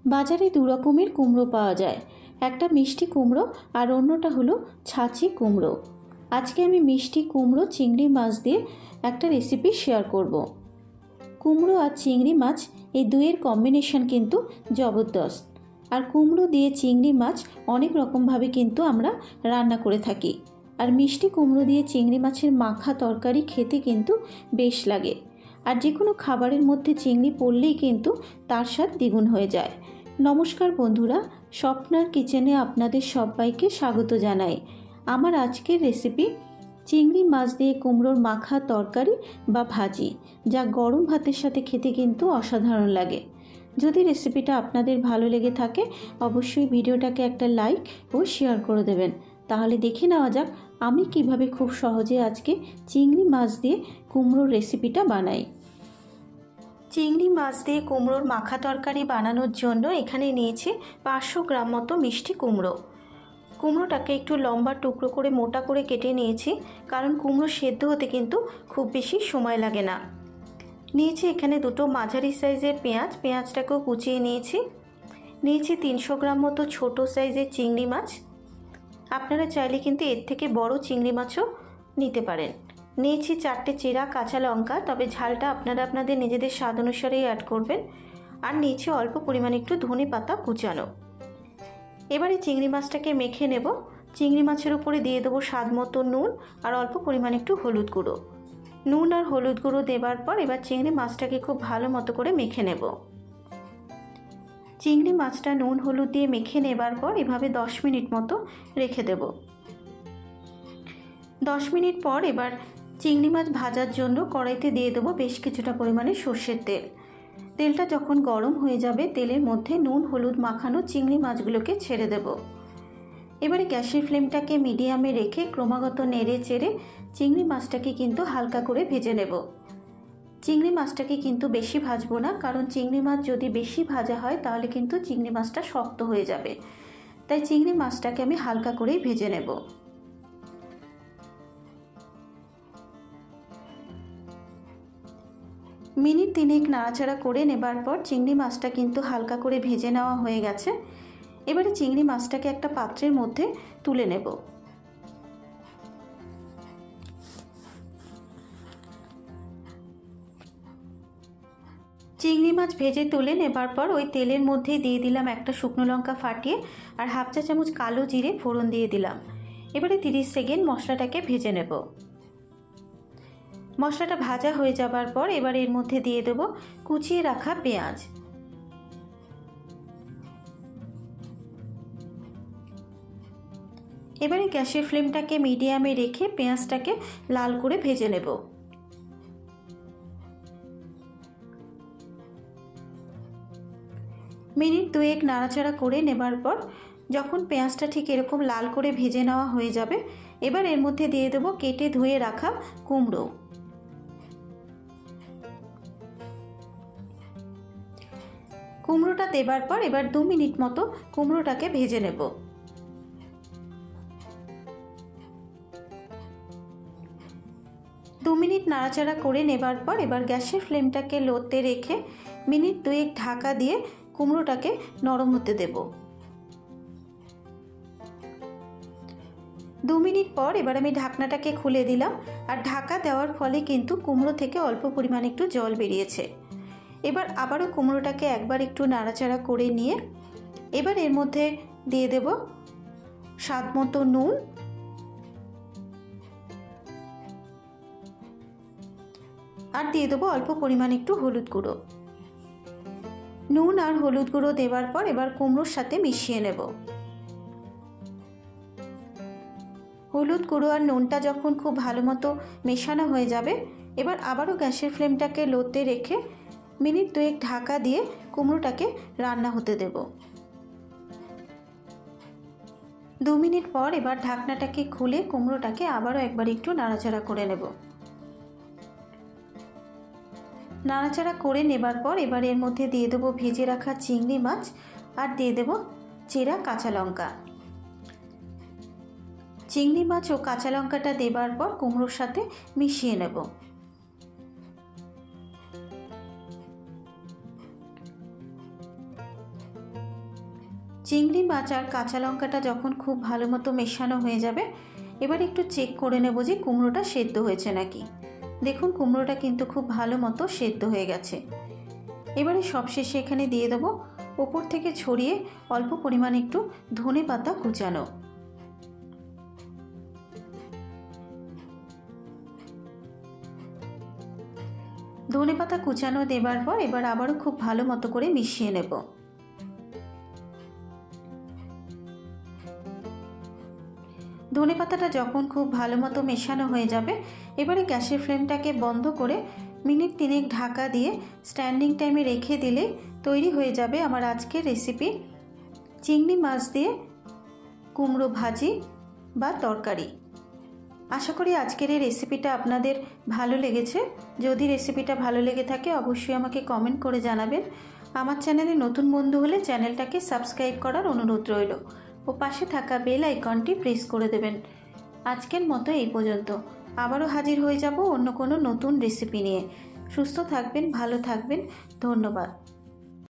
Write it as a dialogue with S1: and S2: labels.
S1: বাজারে দু রকমের কুমড়ো পাওয়া যায়, একটা মিষ্টি কুমড়ো আর অন্যটা হলো ছাঁচি কুমড়ো। আজকে আমি মিষ্টি কুমড়ো চিংড়ি মাছ দিয়ে একটা রেসিপি শেয়ার করব। কুমড়ো আর চিংড়ি মাছ এই দুইয়ের কম্বিনেশন কিন্তু জবরদস্ত। আর কুমড়ো দিয়ে চিংড়ি মাছ অনেক রকমভাবে কিন্তু আমরা রান্না করে থাকি। আর মিষ্টি কুমড়ো দিয়ে চিংড়ি মাছের মাখা তরকারি খেতে কিন্তু বেশ লাগে। আর যে কোনো খাবারের মধ্যে চিংড়ি পড়লেই কিন্তু তার স্বাদ দ্বিগুণ হয়ে যায়। নমস্কার বন্ধুরা, স্বপ্নার কিচেনে আপনাদের সবাইকে স্বাগত জানাই। আমার আজকের রেসিপি চিংড়ি মাছ দিয়ে কুমড়োর মাখা তরকারি বা ভাজি, যা গরম ভাতের সাথে খেতে কিন্তু অসাধারণ লাগে। যদি রেসিপিটা আপনাদের ভালো লেগে থাকে অবশ্যই ভিডিওটাকে একটা লাইক ও শেয়ার করে দেবেন। তাহলে দেখে নেওয়া যাক আমি কিভাবে খুব সহজে আজকে চিংড়ি মাছ দিয়ে কুমড়োর রেসিপিটা বানাই। চিংড়ি মাছ দিয়ে কুমড়োর মাখা তরকারি বানানোর জন্য এখানে নিয়েছি 500 গ্রাম মতো মিষ্টি কুমড়ো। কুমড়োটাকে একটু লম্বা টুকরো করে মোটা করে কেটে নিয়েছি, কারণ কুমড়ো সেদ্ধ হতে কিন্তু খুব বেশি সময় লাগে না। নিয়েছি এখানে দুটো মাঝারি সাইজের পেঁয়াজটাকেও কুচিয়ে নিয়েছি। 300 গ্রাম মতো ছোট সাইজের চিংড়ি মাছ। আপনারা চাইলে কিন্তু এর থেকে বড় চিংড়ি মাছও নিতে পারেন। নিয়েছি 4টে চেরা কাঁচা লঙ্কা, তবে ঝালটা আপনারা আপনাদের নিজেদের স্বাদ অনুসারেই অ্যাড করবেন। আর নিয়েছি অল্প পরিমাণে একটু ধনে পাতা কুচানো। এবারে চিংড়ি মাছটাকে মেখে নেব। চিংড়ি মাছের উপরে দিয়ে দেবো স্বাদ মতো নুন আর অল্প পরিমাণে একটু হলুদ গুঁড়ো। নুন আর হলুদ গুঁড়ো দেবার পর এবার চিংড়ি মাছটাকে খুব ভালো মতো করে মেখে নেব। চিংড়ি মাছটা নুন হলুদ দিয়ে মেখে নেবার পর এভাবে 10 মিনিট মতো রেখে দেব। 10 মিনিট পর এবার চিংড়ি মাছ ভাজার জন্য কড়াইতে দিয়ে দেবো বেশ কিছুটা পরিমাণে সর্ষের তেল। তেলটা যখন গরম হয়ে যাবে তেলের মধ্যে নুন হলুদ মাখানো চিংড়ি মাছগুলোকে ছেড়ে দেব। এবারে গ্যাসের ফ্লেমটাকে মিডিয়ামে রেখে ক্রমাগত নেড়ে চেড়ে চিংড়ি মাছটাকে কিন্তু হালকা করে ভেজে নেব। চিংড়ি মাছটাকে কিন্তু বেশি ভাজবো না, কারণ চিংড়ি মাছ যদি বেশি ভাজা হয় তাহলে কিন্তু চিংড়ি মাছটা শক্ত হয়ে যাবে। তাই চিংড়ি মাছটাকে আমি হালকা করেই ভেজে নেব। মিনিট 3 নাড়াচাড়া করে নেবার পর চিংড়ি মাছটা কিন্তু হালকা করে ভেজে নেওয়া হয়ে গেছে। এবারে চিংড়ি মাছটাকে একটা পাত্রের মধ্যে তুলে নেব। চিংড়ি মাছ ভেজে তুলে নেবার পর ওই তেলের মধ্যে দিয়ে দিলাম একটা শুকনো লঙ্কা ফাটিয়ে আর হাফ চা চামচ কালো জিরে ফোড়ন দিয়ে দিলাম। এবারে 30 সেকেন্ড মশলাটাকে ভেজে নেব। মশলাটা ভাজা হয়ে যাবার পর এবার এর মধ্যে দিয়ে দেব কুচিয়ে রাখা পেঁয়াজ। এবারে গ্যাসের ফ্লেমটাকে মিডিয়ামে রেখে পেঁয়াজটাকে লাল করে ভেজে নেব। মিনিট 2 নাড়াচাড়া করে নেবার পর যখন পেঁয়াজটা ঠিক এরকম লাল করে ভেজে নেওয়া হয়ে যাবে এবার এর মধ্যে দিয়ে দেব কেটে ধুয়ে রাখা কুমড়ো। কুমড়োটা দেবার পর এবার 2 মিনিট মতো কুমড়োটাকে ভেজে নেব। দু মিনিট নাড়াচাড়া করে নেবার পর এবার গ্যাসের ফ্লেমটাকে লোতে রেখে মিনিট 2 ঢাকা দিয়ে কুমড়োটাকে নরম হতে দেব। 2 মিনিট পর এবার আমি ঢাকনাটাকে খুলে দিলাম। আর ঢাকা দেওয়ার ফলে কিন্তু কুমড়ো থেকে অল্প পরিমাণে একটু জল বেরিয়েছে। এবার আবারও কুমড়োটাকে একবার একটু নাড়াচাড়া করে নিয়ে এবার এর মধ্যে দিয়ে দেব স্বাদ মতো নুন আর দিয়ে দেবো অল্প পরিমাণে একটু হলুদ গুঁড়ো। নুন আর হলুদ গুঁড়ো দেওয়ার পর এবার কুমড়োর সাথে মিশিয়ে নেব। হলুদ গুঁড়ো আর নুনটা যখন খুব ভালো মতো মেশানো হয়ে যাবে এবার আবারও গ্যাসের ফ্লেমটাকে লোতে রেখে মিনিট 2 ঢাকা দিয়ে কুমড়োটাকে রান্না হতে দেব। 2 মিনিট পর এবার ঢাকনাটাকে খুলে কুমড়োটাকে আবারও একবার একটু নাড়াচাড়া করে নেব। নাড়াচাড়া করে নেবার পর এবার এর মধ্যে দিয়ে দেবো ভেজে রাখা চিংড়ি মাছ আর দিয়ে দেবো চেরা কাঁচা লঙ্কা। চিংড়ি মাছ ও কাঁচা লঙ্কাটা দেবার পর কুমড়োর সাথে মিশিয়ে নেব। চিংড়ি মাছ আর কাঁচা লঙ্কাটা যখন খুব ভালো মতো মেশানো হয়ে যাবে, এবার একটু চেক করে নেব যে কুমড়োটা সেদ্ধ হয়েছে নাকি। দেখুন কুমড়োটা কিন্তু খুব ভালো মতো সেদ্ধ হয়ে গেছে। এবারে সবশেষে এখানে দিয়ে দেবো ওপর থেকে ছড়িয়ে অল্প পরিমাণে একটু ধনেপাতা কুচানো। ধনেপাতা কুচানো দেবার পর এবার আবারও খুব ভালো মতো করে মিশিয়ে নেব। ধনেপাতাটা যখন খুব ভালো মতো মেশানো হয়ে যাবে, এবারে গ্যাসের ফ্লেমটাকে বন্ধ করে মিনিট 3 ঢাকা দিয়ে স্ট্যান্ডিং টাইমে রেখে দিলে তৈরি হয়ে যাবে আমার আজকের রেসিপি চিংড়ি মাছ দিয়ে কুমড়ো ভাজি বা তরকারি। আশা করি আজকের এই রেসিপিটা আপনাদের ভালো লেগেছে। যদি রেসিপিটা ভালো লেগে থাকে অবশ্যই আমাকে কমেন্ট করে জানাবেন। আমার চ্যানেলে নতুন বন্ধু হলে চ্যানেলটাকে সাবস্ক্রাইব করার অনুরোধ রইল ও পাশে থাকা বেল আইকনটি প্রেস করে দেবেন। আজকের মতো এই পর্যন্ত। আবারও হাজির হয়ে যাব অন্য কোনো নতুন রেসিপি নিয়ে। সুস্থ থাকবেন, ভালো থাকবেন। ধন্যবাদ।